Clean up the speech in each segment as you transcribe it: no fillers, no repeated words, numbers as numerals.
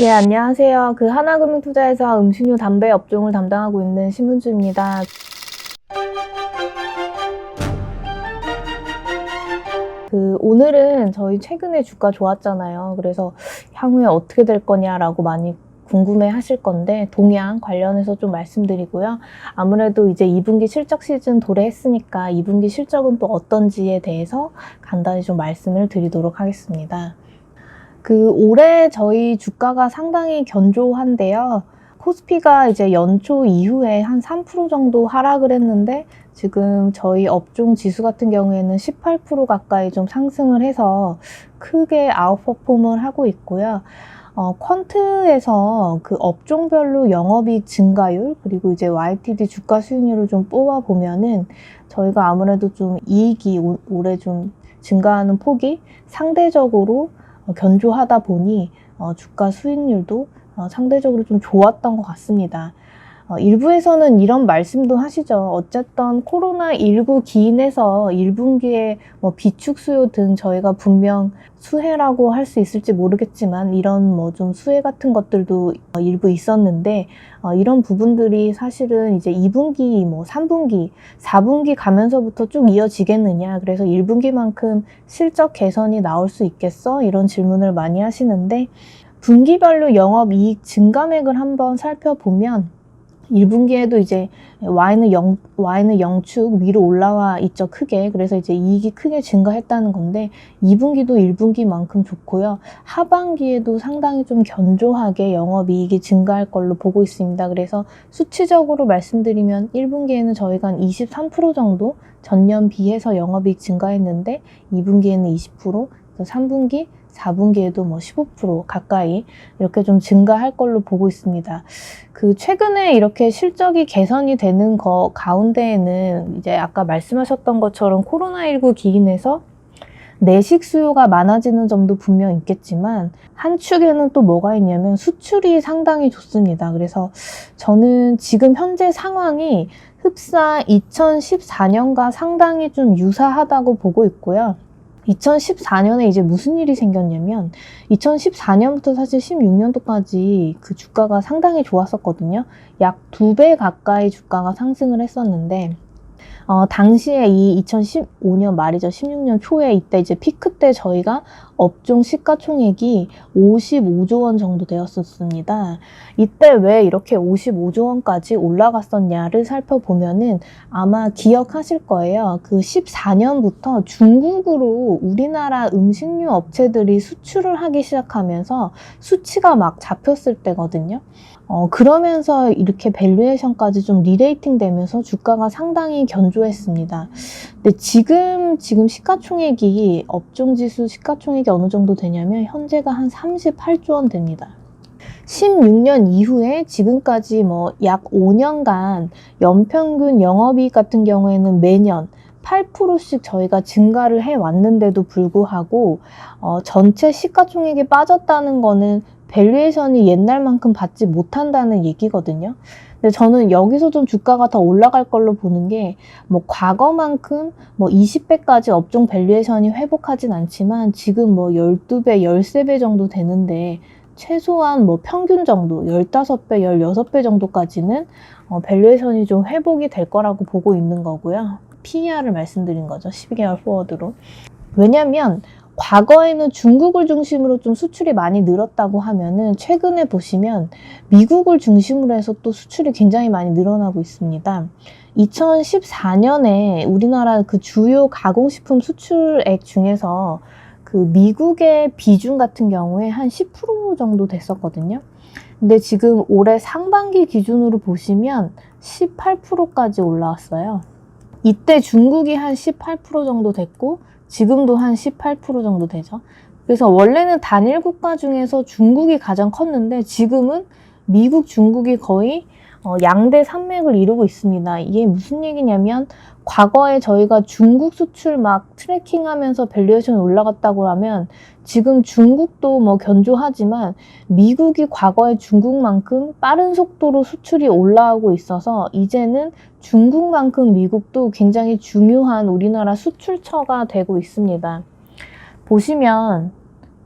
예, 안녕하세요. 하나금융투자에서 음식료 담배 업종을 담당하고 있는 신문주입니다. 오늘은 저희 최근에 주가 좋았잖아요. 그래서 향후에 어떻게 될 거냐라고 많이 궁금해 하실 건데, 동향 관련해서 좀 말씀드리고요. 아무래도 이제 2분기 실적 시즌 도래했으니까 2분기 실적은 또 어떤지에 대해서 간단히 좀 말씀을 드리도록 하겠습니다. 올해 저희 주가가 상당히 견조한데요. 코스피가 이제 연초 이후에 한 3% 정도 하락을 했는데, 지금 저희 업종 지수 같은 경우에는 18% 가까이 좀 상승을 해서 크게 아웃퍼폼을 하고 있고요. 퀀트에서 그 업종별로 영업이익 증가율, 그리고 이제 YTD 주가 수익률을 좀 뽑아 보면은 저희가 아무래도 좀 이익이 올해 좀 증가하는 폭이 상대적으로 견조하다 보니 주가 수익률도 상대적으로 좀 좋았던 것 같습니다. 일부에서는 이런 말씀도 하시죠. 어쨌든 코로나19 기인해서 1분기에 비축 수요 등 저희가 분명 수혜라고 할 수 있을지 모르겠지만 이런 좀 수혜 같은 것들도 일부 있었는데, 이런 부분들이 사실은 이제 2분기, 3분기, 4분기 가면서부터 쭉 이어지겠느냐. 그래서 1분기만큼 실적 개선이 나올 수 있겠어? 이런 질문을 많이 하시는데, 분기별로 영업이익 증가맥을 한번 살펴보면 1분기에도 이제 Y는 0축 위로 올라와 있죠, 크게. 그래서 이제 이익이 크게 증가했다는 건데, 2분기도 1분기만큼 좋고요. 하반기에도 상당히 좀 견조하게 영업이익이 증가할 걸로 보고 있습니다. 그래서 수치적으로 말씀드리면 1분기에는 저희가 한 23% 정도 전년 비해서 영업이익 증가했는데, 2분기에는 20%, 3분기, 4분기에도 15% 가까이 이렇게 좀 증가할 걸로 보고 있습니다. 최근에 이렇게 실적이 개선이 되는 거 가운데에는 이제 아까 말씀하셨던 것처럼 코로나19 기인해서 내식 수요가 많아지는 점도 분명 있겠지만, 한 축에는 또 뭐가 있냐면 수출이 상당히 좋습니다. 그래서 저는 지금 현재 상황이 흡사 2014년과 상당히 좀 유사하다고 보고 있고요. 2014년에 이제 무슨 일이 생겼냐면, 2014년부터 사실 16년도까지 그 주가가 상당히 좋았었거든요. 약 2배 가까이 주가가 상승을 했었는데, 당시에 이 2015년 말이죠. 16년 초에 이때 이제 피크 때 저희가 업종 시가총액이 55조 원 정도 되었었습니다. 이때 왜 이렇게 55조 원까지 올라갔었냐를 살펴보면은 아마 기억하실 거예요. 14년부터 중국으로 우리나라 음식료 업체들이 수출을 하기 시작하면서 수치가 막 잡혔을 때거든요. 그러면서 이렇게 밸류에이션까지 좀 리레이팅 되면서 주가가 상당히 견조했습니다. 근데 지금 시가총액이, 업종지수 시가총액이 어느 정도 되냐면 현재가 한 38조 원 됩니다. 16년 이후에 지금까지 약 5년간 연평균 영업이익 같은 경우에는 매년 8%씩 저희가 증가를 해왔는데도 불구하고 전체 시가총액이 빠졌다는 거는 밸류에이션이 옛날만큼 받지 못한다는 얘기거든요. 근데 저는 여기서 좀 주가가 더 올라갈 걸로 보는 게, 과거만큼 20배까지 업종 밸류에이션이 회복하진 않지만 지금 12배, 13배 정도 되는데, 최소한 평균 정도 15배, 16배 정도까지는 밸류에이션이 좀 회복이 될 거라고 보고 있는 거고요. PER을 말씀드린 거죠. 12개월 포워드로. 왜냐면 과거에는 중국을 중심으로 좀 수출이 많이 늘었다고 하면은, 최근에 보시면 미국을 중심으로 해서 또 수출이 굉장히 많이 늘어나고 있습니다. 2014년에 우리나라 주요 가공식품 수출액 중에서 미국의 비중 같은 경우에 한 10% 정도 됐었거든요. 근데 지금 올해 상반기 기준으로 보시면 18%까지 올라왔어요. 이때 중국이 한 18% 정도 됐고, 지금도 한 18% 정도 되죠. 그래서 원래는 단일 국가 중에서 중국이 가장 컸는데, 지금은 미국, 중국이 거의 양대 산맥을 이루고 있습니다. 이게 무슨 얘기냐면, 과거에 저희가 중국 수출 막 트래킹하면서 밸류에이션 올라갔다고 하면, 지금 중국도 견조하지만 미국이 과거에 중국만큼 빠른 속도로 수출이 올라오고 있어서 이제는 중국만큼 미국도 굉장히 중요한 우리나라 수출처가 되고 있습니다. 보시면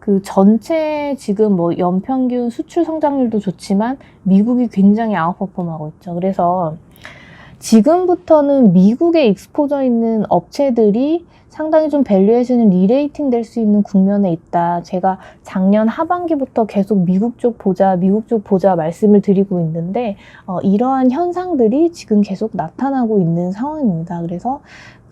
그 전체 지금 뭐 연평균 수출 성장률도 좋지만 미국이 굉장히 아웃퍼폼하고 있죠. 그래서 지금부터는 미국에 익스포저 있는 업체들이 상당히 좀 밸류에이션이 리레이팅 될 수 있는 국면에 있다. 제가 작년 하반기부터 계속 미국 쪽 보자 말씀을 드리고 있는데 이러한 현상들이 지금 계속 나타나고 있는 상황입니다. 그래서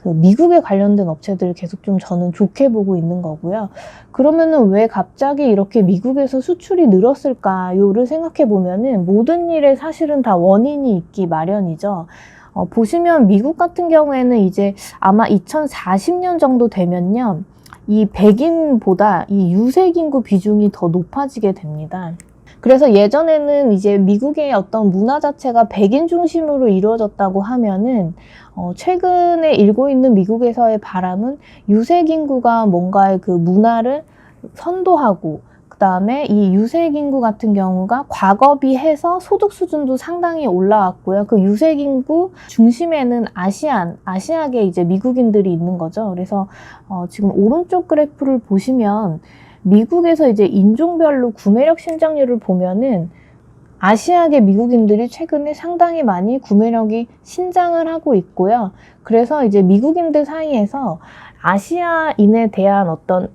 그 미국에 관련된 업체들을 계속 좀 저는 좋게 보고 있는 거고요. 그러면은 왜 갑자기 이렇게 미국에서 수출이 늘었을까요를 생각해 보면은 모든 일에 사실은 다 원인이 있기 마련이죠. 보시면 미국 같은 경우에는 이제 아마 2040년 정도 되면요. 이 백인보다 이 유색 인구 비중이 더 높아지게 됩니다. 그래서 예전에는 이제 미국의 어떤 문화 자체가 백인 중심으로 이루어졌다고 하면은 최근에 일고 있는 미국에서의 바람은 유색 인구가 뭔가의 그 문화를 선도하고 그다음에 이 유색 인구 같은 경우가 과거비해서 소득 수준도 상당히 올라왔고요. 그 유색 인구 중심에는 아시아계 이제 미국인들이 있는 거죠. 그래서 지금 오른쪽 그래프를 보시면 미국에서 이제 인종별로 구매력 신장률을 보면은 아시아계 미국인들이 최근에 상당히 많이 구매력이 신장을 하고 있고요. 그래서 이제 미국인들 사이에서 아시아인에 대한 어떤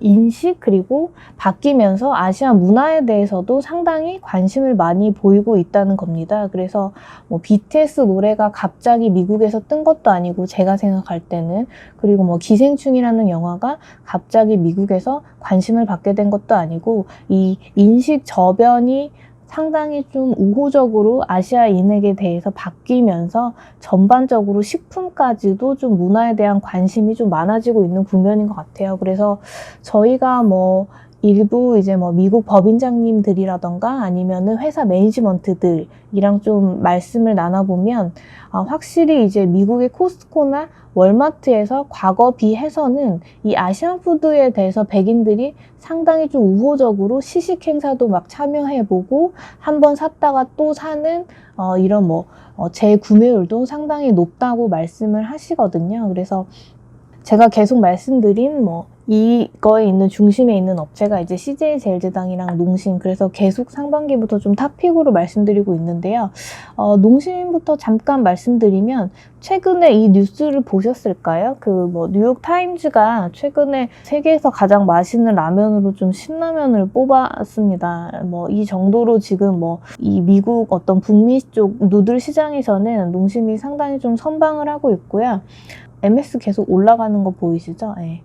인식 그리고 바뀌면서 아시아 문화에 대해서도 상당히 관심을 많이 보이고 있다는 겁니다. 그래서 뭐 BTS 노래가 갑자기 미국에서 뜬 것도 아니고 제가 생각할 때는 그리고 뭐 기생충이라는 영화가 갑자기 미국에서 관심을 받게 된 것도 아니고 이 인식 저변이 상당히 좀 우호적으로 아시아인에게 대해서 바뀌면서 전반적으로 식품까지도 좀 문화에 대한 관심이 좀 많아지고 있는 국면인 것 같아요. 그래서 저희가 뭐 일부 이제 뭐 미국 법인장님들이라던가 아니면은 회사 매니지먼트들이랑 좀 말씀을 나눠보면 확실히 이제 미국의 코스트코나 월마트에서 과거 비해서는 이 아시안 푸드에 대해서 백인들이 상당히 좀 우호적으로 시식 행사도 막 참여해보고 한번 샀다가 또 사는 이런 뭐 재구매율도 상당히 높다고 말씀을 하시거든요. 그래서 제가 계속 말씀드린 뭐 이거에 있는 중심에 있는 업체가 이제 CJ 제일제당이랑 농심, 그래서 계속 상반기부터 좀 탑픽으로 말씀드리고 있는데요. 농심부터 잠깐 말씀드리면 최근에 이 뉴스를 보셨을까요? 그 뭐 뉴욕 타임즈가 최근에 세계에서 가장 맛있는 라면으로 좀 신라면을 뽑았습니다. 뭐 이 정도로 지금 뭐 이 미국 어떤 북미 쪽 누들 시장에서는 농심이 상당히 좀 선방을 하고 있고요. MS 계속 올라가는 거 보이시죠? 네.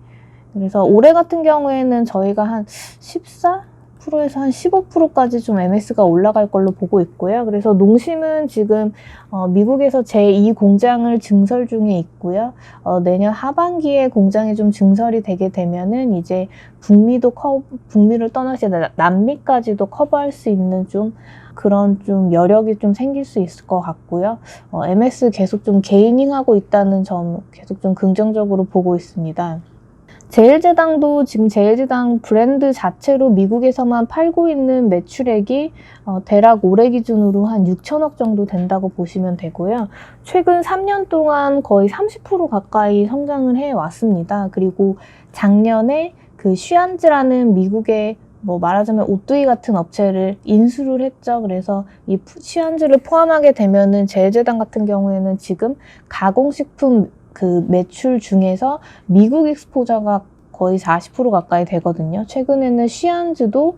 그래서 올해 같은 경우에는 저희가 한 14%에서 한 15%까지 좀 MS가 올라갈 걸로 보고 있고요. 그래서 농심은 지금 미국에서 제2 공장을 증설 중에 있고요. 내년 하반기에 공장이 좀 증설이 되게 되면은 이제 북미를 떠나서 남미까지도 커버할 수 있는 좀 그런 좀 여력이 좀 생길 수 있을 것 같고요. MS 계속 좀 게이닝하고 있다는 점 계속 좀 긍정적으로 보고 있습니다. 제일제당도 지금 제일제당 브랜드 자체로 미국에서만 팔고 있는 매출액이 대략 올해 기준으로 한 6천억 정도 된다고 보시면 되고요. 최근 3년 동안 거의 30% 가까이 성장을 해왔습니다. 그리고 작년에 그 쉬안즈라는 미국의 뭐 말하자면 오뚜기 같은 업체를 인수를 했죠. 그래서 이 쉬안즈를 포함하게 되면은 제일제당 같은 경우에는 지금 가공식품 그 매출 중에서 미국 익스포저가 거의 40% 가까이 되거든요. 최근에는 쉬안즈도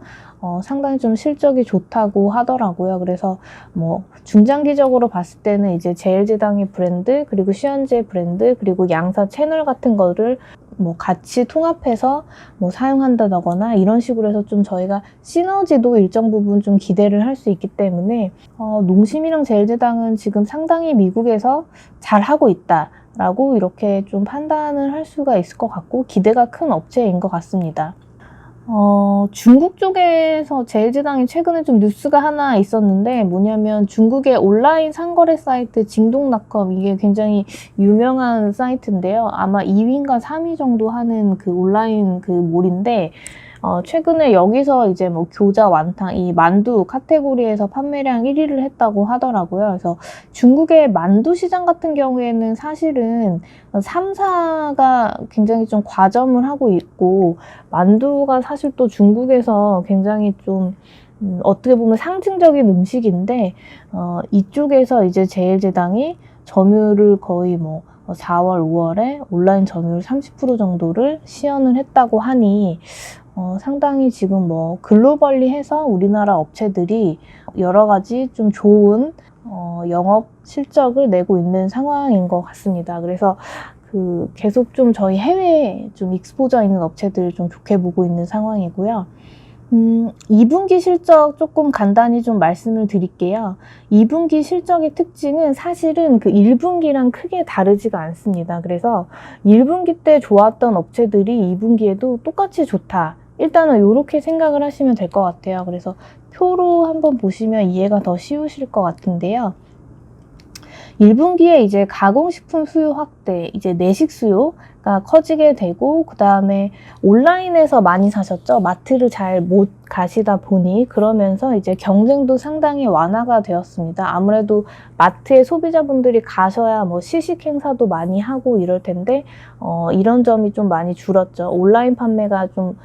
상당히 좀 실적이 좋다고 하더라고요. 그래서 뭐 중장기적으로 봤을 때는 이제 제일제당의 브랜드 그리고 쉬안즈의 브랜드 그리고 양사 채널 같은 거를 뭐 같이 통합해서 뭐 사용한다거나 이런 식으로 해서 좀 저희가 시너지도 일정 부분 좀 기대를 할 수 있기 때문에 농심이랑 제일제당은 지금 상당히 미국에서 잘 하고 있다. 라고 이렇게 좀 판단을 할 수가 있을 것 같고 기대가 큰 업체인 것 같습니다. 중국 쪽에서 제일제당이 최근에 좀 뉴스가 하나 있었는데 뭐냐면 중국의 온라인 상거래 사이트 징동닷컴, 이게 굉장히 유명한 사이트인데요. 아마 2위인가 3위 정도 하는 그 온라인 그 몰인데 최근에 여기서 이제 뭐 교자, 완탕, 이 만두 카테고리에서 판매량 1위를 했다고 하더라고요. 그래서 중국의 만두 시장 같은 경우에는 사실은 3, 4가 굉장히 좀 과점을 하고 있고, 만두가 사실 또 중국에서 굉장히 좀 어떻게 보면 상징적인 음식인데, 이쪽에서 이제 제일제당이 점유율을 거의 뭐 4월, 5월에 온라인 점유율 30% 정도를 시연을 했다고 하니, 상당히 지금 뭐 글로벌리 해서 우리나라 업체들이 여러 가지 좀 좋은 영업 실적을 내고 있는 상황인 것 같습니다. 그래서 계속 좀 저희 해외에 좀 익스포저 있는 업체들을 좀 좋게 보고 있는 상황이고요. 2분기 실적 조금 간단히 좀 말씀을 드릴게요. 2분기 실적의 특징은 사실은 그 1분기랑 크게 다르지가 않습니다. 그래서 1분기 때 좋았던 업체들이 2분기에도 똑같이 좋다. 일단은 이렇게 생각을 하시면 될 것 같아요. 그래서 표로 한번 보시면 이해가 더 쉬우실 것 같은데요. 1분기에 이제 가공식품 수요 확대, 이제 내식 수요가 커지게 되고, 그 다음에 온라인에서 많이 사셨죠? 마트를 잘 못 가시다 보니, 그러면서 이제 경쟁도 상당히 완화가 되었습니다. 아무래도 마트에 소비자분들이 가셔야 뭐 시식 행사도 많이 하고 이럴 텐데, 이런 점이 좀 많이 줄었죠. 온라인 판매가 좀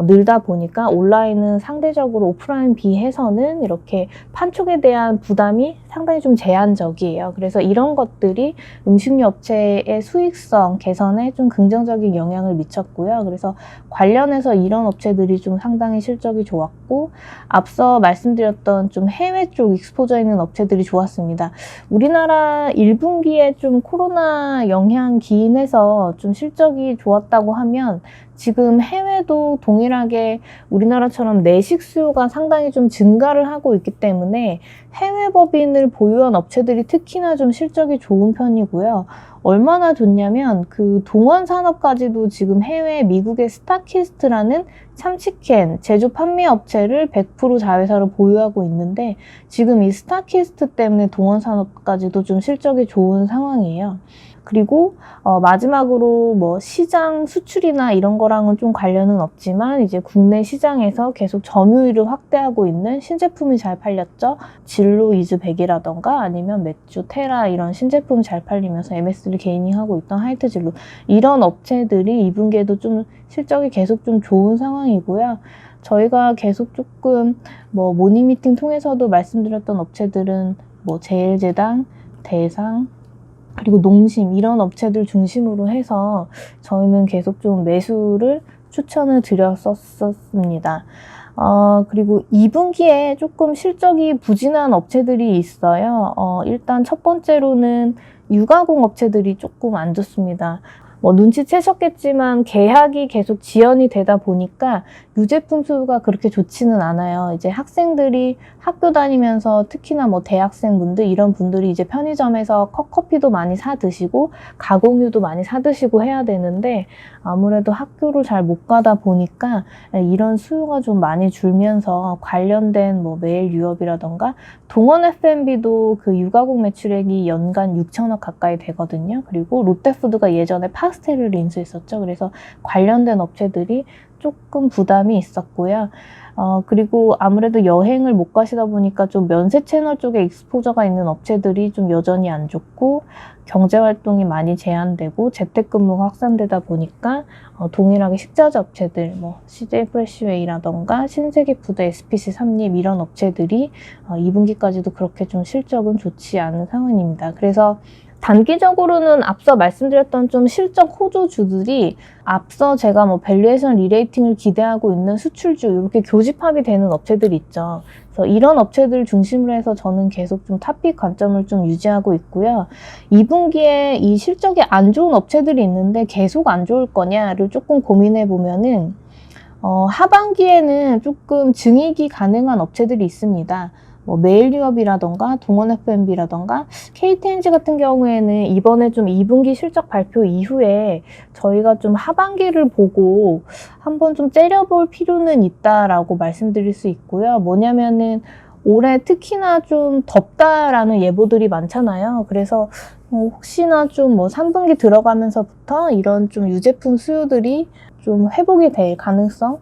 늘다 보니까 온라인은 상대적으로 오프라인 비해서는 이렇게 판촉에 대한 부담이 상당히 좀 제한적이에요. 그래서 이런 것들이 음식료 업체의 수익성 개선에 좀 긍정적인 영향을 미쳤고요. 그래서 관련해서 이런 업체들이 좀 상당히 실적이 좋았고, 앞서 말씀드렸던 좀 해외 쪽 익스포저 있는 업체들이 좋았습니다. 우리나라 1분기에 좀 코로나 영향 기인해서 좀 실적이 좋았다고 하면, 지금 해외도 동일하게 우리나라처럼 내식 수요가 상당히 좀 증가를 하고 있기 때문에 해외 법인을 보유한 업체들이 특히나 좀 실적이 좋은 편이고요. 얼마나 좋냐면 그 동원 산업까지도 지금 해외 미국의 스타키스트라는 참치캔 제조 판매 업체를 100% 자회사로 보유하고 있는데, 지금 이 스타키스트 때문에 동원 산업까지도 좀 실적이 좋은 상황이에요. 그리고 마지막으로 뭐 시장 수출이나 이런 거랑은 좀 관련은 없지만, 이제 국내 시장에서 계속 점유율을 확대하고 있는 신제품이 잘 팔렸죠. 진로 이즈 100이라던가 아니면 맥주 테라 이런 신제품이 잘 팔리면서 MS를 게이닝하고 있던 하이트 진로, 이런 업체들이 2분기에도 좀 실적이 계속 좀 좋은 상황이고요. 저희가 계속 조금 뭐 모닝 미팅 통해서도 말씀드렸던 업체들은 뭐 제일제당, 대상, 그리고 농심 이런 업체들 중심으로 해서 저희는 계속 좀 매수를 추천을 드렸었습니다. 그리고 2분기에 조금 실적이 부진한 업체들이 있어요. 일단 첫 번째로는 유가공 업체들이 조금 안 좋습니다. 뭐 눈치채셨겠지만 계약이 계속 지연이 되다 보니까 유제품 수요가 그렇게 좋지는 않아요. 이제 학생들이 학교 다니면서 특히나 뭐 대학생분들 이런 분들이 이제 편의점에서 컵커피도 많이 사 드시고 가공유도 많이 사 드시고 해야 되는데, 아무래도 학교를 잘 못 가다 보니까 이런 수요가 좀 많이 줄면서 관련된 뭐 메일 유업이라던가 동원 F&B도 그 유가공 매출액이 연간 6천억 가까이 되거든요. 그리고 롯데푸드가 예전에 파스텔을 인수했었죠. 그래서 관련된 업체들이 조금 부담이 있었고요. 그리고 아무래도 여행을 못 가시다 보니까 좀 면세 채널 쪽에 익스포저가 있는 업체들이 좀 여전히 안 좋고, 경제활동이 많이 제한되고 재택근무가 확산되다 보니까 동일하게 식자재 업체들, 뭐 CJ 프레시웨이라던가 신세계푸드, SPC 삼립 이런 업체들이 2분기까지도 그렇게 좀 실적은 좋지 않은 상황입니다. 그래서 단기적으로는 앞서 말씀드렸던 좀 실적 호조주들이 앞서 제가 뭐 밸류에이션 리레이팅을 기대하고 있는 수출주 이렇게 교집합이 되는 업체들이 있죠. 그래서 이런 업체들 중심으로 해서 저는 계속 좀 탑픽 관점을 좀 유지하고 있고요. 2분기에 이 실적이 안 좋은 업체들이 있는데 계속 안 좋을 거냐를 조금 고민해 보면은 하반기에는 조금 증익이 가능한 업체들이 있습니다. 뭐 메일유업이라던가 동원 F&B라던가 KTNG 같은 경우에는 이번에 좀 2분기 실적 발표 이후에 저희가 좀 하반기를 보고 한번 좀 째려볼 필요는 있다라고 말씀드릴 수 있고요. 뭐냐면은 올해 특히나 좀 덥다라는 예보들이 많잖아요. 그래서 혹시나 좀 뭐 3분기 들어가면서부터 이런 좀 유제품 수요들이 좀 회복이 될 가능성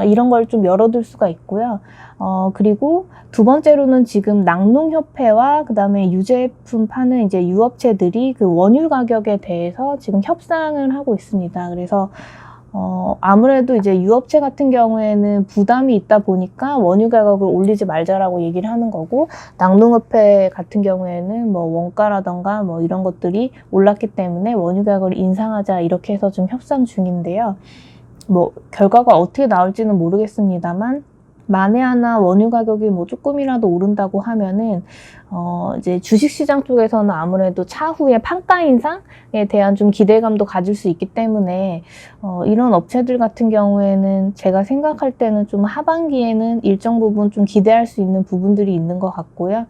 이런 걸 좀 열어둘 수가 있고요. 그리고 두 번째로는 지금 낙농협회와 그다음에 유제품 파는 이제 유업체들이 그 원유 가격에 대해서 지금 협상을 하고 있습니다. 그래서 아무래도 이제 유업체 같은 경우에는 부담이 있다 보니까 원유 가격을 올리지 말자라고 얘기를 하는 거고, 낙농협회 같은 경우에는 뭐 원가라던가 뭐 이런 것들이 올랐기 때문에 원유 가격을 인상하자 이렇게 해서 좀 협상 중인데요. 뭐 결과가 어떻게 나올지는 모르겠습니다만, 만에 하나 원유 가격이 뭐 조금이라도 오른다고 하면은 이제 주식시장 쪽에서는 아무래도 차후에 판가 인상에 대한 좀 기대감도 가질 수 있기 때문에 이런 업체들 같은 경우에는 제가 생각할 때는 좀 하반기에는 일정 부분 좀 기대할 수 있는 부분들이 있는 것 같고요.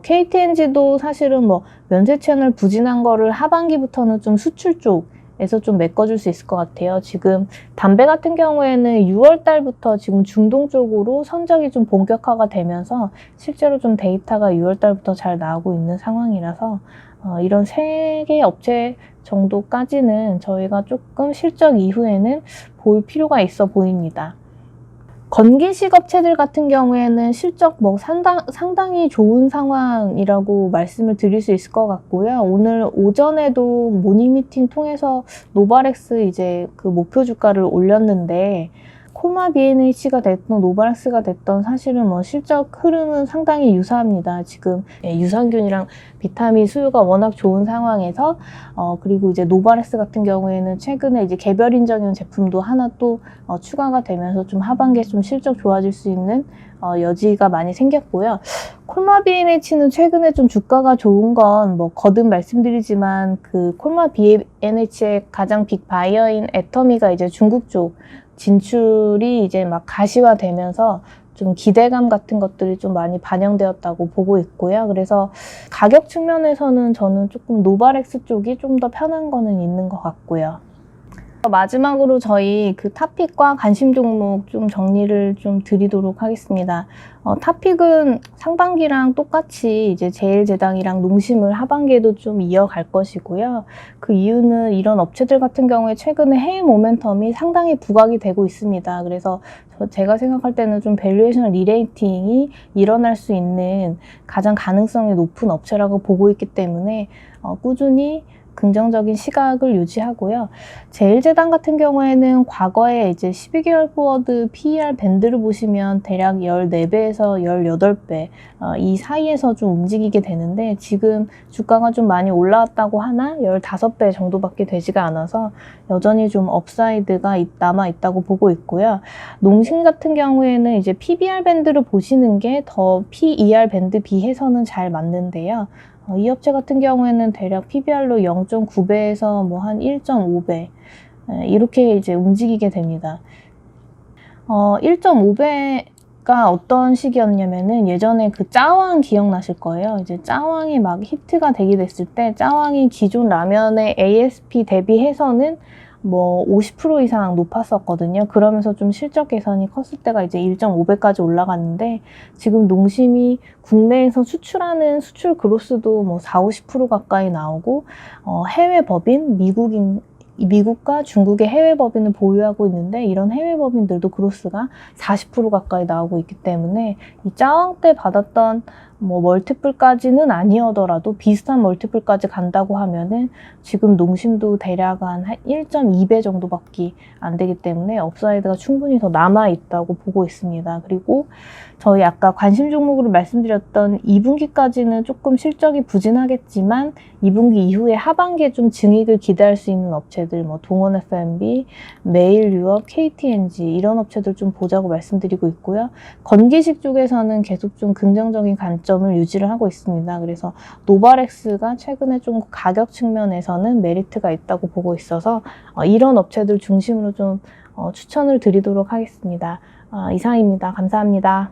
KTNG도 사실은 뭐 면세 채널 부진한 거를 하반기부터는 좀 수출 쪽에서 좀 메꿔줄 수 있을 것 같아요. 지금 담배 같은 경우에는 6월 달부터 지금 중동 쪽으로 선적이 좀 본격화가 되면서 실제로 좀 데이터가 6월 달부터 잘 나오고 있는 상황이라서 이런 3개 업체 정도까지는 저희가 조금 실적 이후에는 볼 필요가 있어 보입니다. 건기식 업체들 같은 경우에는 실적 뭐 상당히 좋은 상황이라고 말씀을 드릴 수 있을 것 같고요. 오늘 오전에도 모닝 미팅 통해서 노바렉스 이제 그 목표 주가를 올렸는데, 콜마 BNH가 됐던 노바렉스가 됐던 사실은 뭐 실적 흐름은 상당히 유사합니다. 지금 유산균이랑 비타민 수요가 워낙 좋은 상황에서 그리고 이제 노바렉스 같은 경우에는 최근에 이제 개별 인정형 제품도 하나 또 추가가 되면서 좀 하반기에 좀 실적 좋아질 수 있는 여지가 많이 생겼고요. 콜마 BNH는 최근에 좀 주가가 좋은 건 뭐 거듭 말씀드리지만 그 콜마 BNH의 가장 빅 바이어인 애터미가 이제 중국 쪽 진출이 이제 막 가시화되면서 좀 기대감 같은 것들이 좀 많이 반영되었다고 보고 있고요. 그래서 가격 측면에서는 저는 조금 노바렉스 쪽이 좀 더 편한 거는 있는 것 같고요. 마지막으로 저희 그 탑픽과 관심 종목 좀 정리를 좀 드리도록 하겠습니다. 탑픽은 상반기랑 똑같이 이제 제일제당이랑 농심을 하반기에도 좀 이어갈 것이고요. 그 이유는 이런 업체들 같은 경우에 최근에 해외 모멘텀이 상당히 부각이 되고 있습니다. 그래서 제가 생각할 때는 좀 밸류에이션 리레이팅이 일어날 수 있는 가장 가능성이 높은 업체라고 보고 있기 때문에 꾸준히 긍정적인 시각을 유지하고요. 제일제당 같은 경우에는 과거에 이제 12개월 포워드 PER 밴드를 보시면 대략 14배에서 18배 이 사이에서 좀 움직이게 되는데, 지금 주가가 좀 많이 올라왔다고 하나 15배 정도밖에 되지가 않아서 여전히 좀 업사이드가 남아 있다고 보고 있고요. 농심 같은 경우에는 이제 PBR 밴드를 보시는 게 더 PER 밴드 비해서는 잘 맞는데요. 이 업체 같은 경우에는 대략 PBR로 0.9배에서 뭐 한 1.5배 이렇게 이제 움직이게 됩니다. 1.5배가 어떤 시기였냐면은 예전에 그 짜왕 기억나실 거예요. 이제 짜왕이 막 히트가 되게 됐을 때 짜왕이 기존 라면의 ASP 대비해서는 뭐 50% 이상 높았었거든요. 그러면서 좀 실적 개선이 컸을 때가 이제 1.5배까지 올라갔는데, 지금 농심이 국내에서 수출하는 수출 그로스도 뭐 40-50% 가까이 나오고 해외 법인 미국과 중국의 해외 법인을 보유하고 있는데, 이런 해외 법인들도 그로스가 40% 가까이 나오고 있기 때문에 이 짜왕 때 받았던 뭐 멀티플까지는 아니어더라도 비슷한 멀티플까지 간다고 하면은 지금 농심도 대략 한 1.2배 정도밖에 안 되기 때문에 업사이드가 충분히 더 남아 있다고 보고 있습니다. 그리고 저희 아까 관심 종목으로 말씀드렸던 2분기까지는 조금 실적이 부진하겠지만 2분기 이후에 하반기에 좀 증익을 기대할 수 있는 업체들, 뭐 동원 F&B, 메일유업, KTNG 이런 업체들 좀 보자고 말씀드리고 있고요. 건기식 쪽에서는 계속 좀 긍정적인 관점을 유지를 하고 있습니다. 그래서 노바렉스가 최근에 좀 가격 측면에서는 메리트가 있다고 보고 있어서 이런 업체들 중심으로 좀 추천을 드리도록 하겠습니다. 이상입니다. 감사합니다.